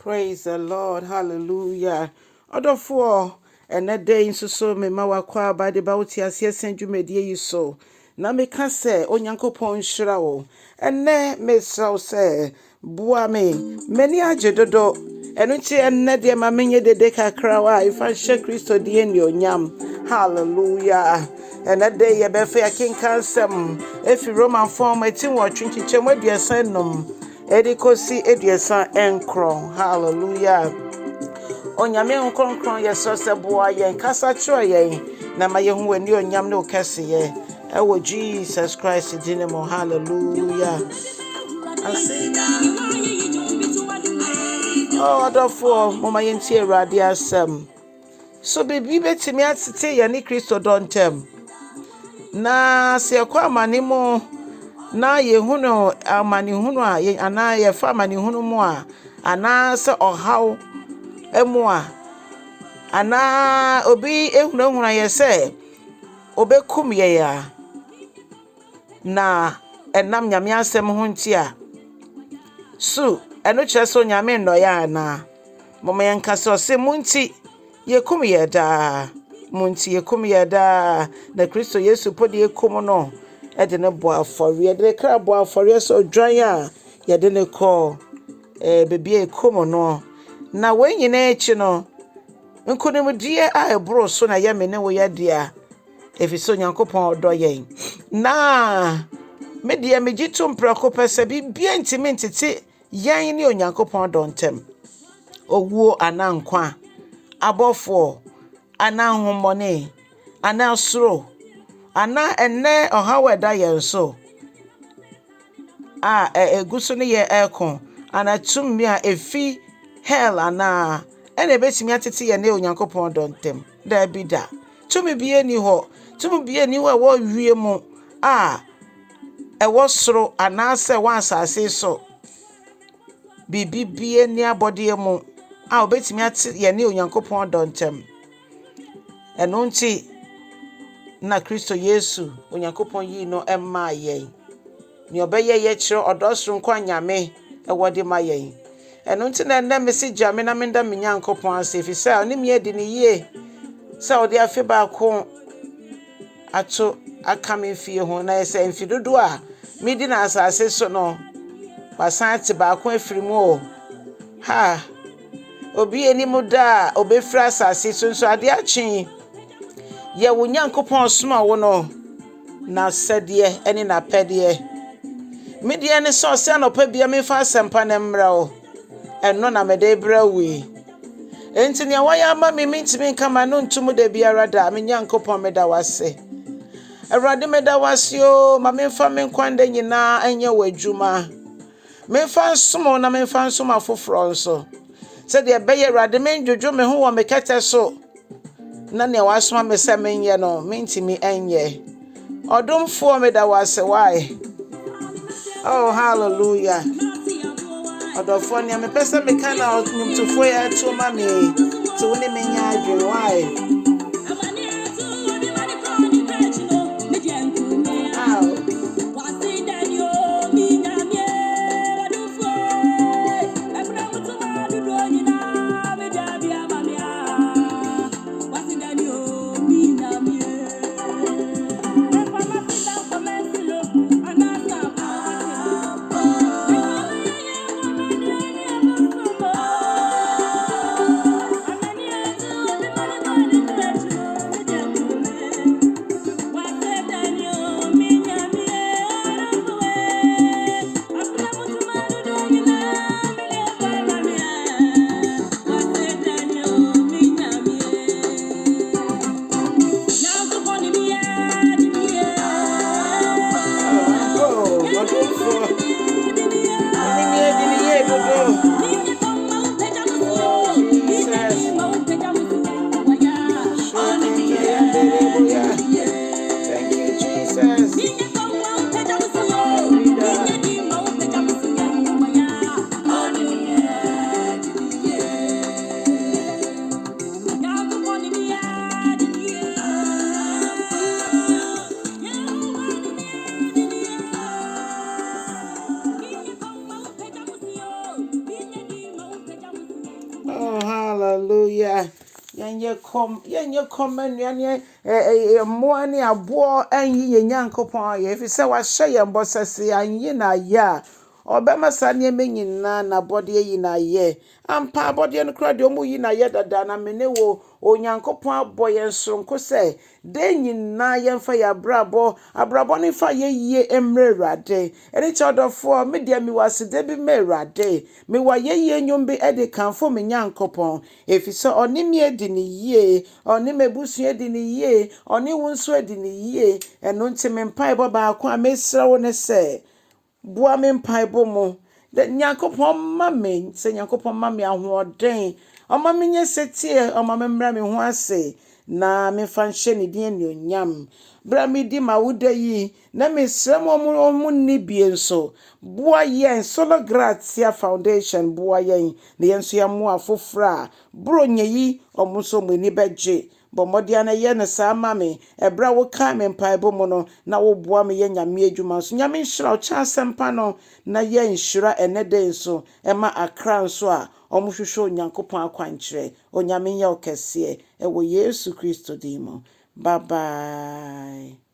Praise the Lord. Hallelujah. Odofo ene day nso me ma wakwa ba de ba wuti ase sen dwumedie yi so. Na me ka se Onyankopɔn hyira wo. Ene me saw se bua me mani agedodo. Enu ti ene de ma menye dede kakra wa ifa hye Kristo de ni onyam. Hallelujah. Ene day ye be fa yakinkan sem efi Romanfoɔ mati wo twinkyem aduasa nom. Edikosi eduasa enkron. Hallelujah. Onyame nkronkron yeso se boa yen kasa chiro yen na ma yehu ani onyam ne okese ye. Ewo Jesus Christ dinemo. Hallelujah. Oh, adofo mama yenti Awurade asem. So bebi betimi atete ye ne Kristo dontem. Na se ekwa amanimo na yehunu amanihunu a ana ye fa amanihunu mu a ana se ohaw emu a ana obi ehunahuna ye se obekum ye ya na enam nyame asem ho ntia su eno kyerɛ nyame nnɔ ya na mama yenka se munti yekum ye da munti yekum ye da na Kristo Yesu podi yekum no ede ne bo afori ede kra bo afori so dwan a yede ne ko bebi ekum no na wenyina echi no nkunimdie a ebro so na yeme ne wo yade a efiso Onyankopɔn odo yen na media megitu mprako pese bibia ntimi ntete yen ne Onyankopɔn dontem owuo anankwa abofo anahomone anasuro ana enne ohaweda yenso eguso ne ye ekon anatummi a efi hell ana ene betimi atete ye ne Onyankopɔn dontem da bida tumi bie ni ho wo wie mu ewo soro ana se wan asase so bibie ni abode mu obetimi atete ye ne Onyankopɔn dontem eno nti na Kristo Yesu Onyankopɔn yi no emma yen ni obeye ye kire odosoro nkwa nyame ewode ma yen eno nti na nda mesi jame na menda me Nyankopɔn ase fi sa oni me edi ni ye sa odi afi ba ko ato aka me fie ho na ese mfi dodo a medi na asase so no wasan te ba ko afiri mu o ha obi eni mu da obefra asase so ade achi ye wo Nyankopɔn soma wo no na sede eni na pede media ne so se anopa bia me fa asempa ne mra o eno na mede bra wi enti ne waya ama me ntimi nkama no ntumu da biara da me Nyankopɔn meda wase Awurade meda wase o ma me fa me nkwanda nyina enye wadwuma me fa nsomo na me fa nsomo afoforo nso se de beye Awurade me ndwodwo me ho wo me kete so na ne wasoma me se menye no me ntimi enye odomfo meda wase why. Oh, hallelujah. Odofo ni me pese me kana ntufo ya to ma me to woni menya adwen why. Oh, hallelujah. Yɛnyɛ kɔm anuane mmoa ne aboɔ anyi yɛn Nyankopɔn ayɛ ɛfiri sɛ wahyɛ yɛn bɔ sɛ sɛ yɛanyi no ayɛ a ɔbɛma saa nneɛma nyinaa n'abɔdeɛ yi no ayɛ ampa abɔdeɛ no koraa deɛ ɔmo yi no ayɛ dada na mene wo Onyankopɔn abɔ yɛn soronko sɛ de nyinaa yɛmfa yɛ abrabɔ no fa yɛyie mmerɛ Awurade ɛne kyɛ ɔdɔfoɔ me deɛ mewɔ aseda bi ma Awurade mewɔ yɛyie nnwom bi de kamfo me Nyankopɔn ɛfiri sɛ ɔne me adi ne yie ɔne m'abusua adi ne yie ɔne wo nso adi ne yie ɛno nti me mpaebɔ baako a mesrɛ wo ne sɛ boa me mpaebɔ mu Nyankopɔn ma me sɛ Nyankopɔn ma me ahoɔden ɔma me nyɛ setie ɔma me mmra me ho ase na mefa nhyɛ ne din anuonyam bra me di ma woda yi na mesrɛ mo ɔmo nni bie nso boa yɛn Solo Gratia Foundation boa yɛn na yɛn nso yɛmmoa foforɔ a bro nyɛ yi ɔmo nso ɔmo ani bɛgye bɔ mmɔden na yɛ ne saa ma me ɛbra wo ka me mpaebɔ mu no na wo boa me yɛ nyame adwuma nso nyame nhyira wo kyɛ asɛmpa no na yɛ nhyira ɛnɛ da nso ɛma Akra nso a ɔmo hwehwɛ Onyankopɔn akwankyerɛ onyame nyɛ wo kɛseɛ ɛwɔ Yesu Kristo din mu bye bye.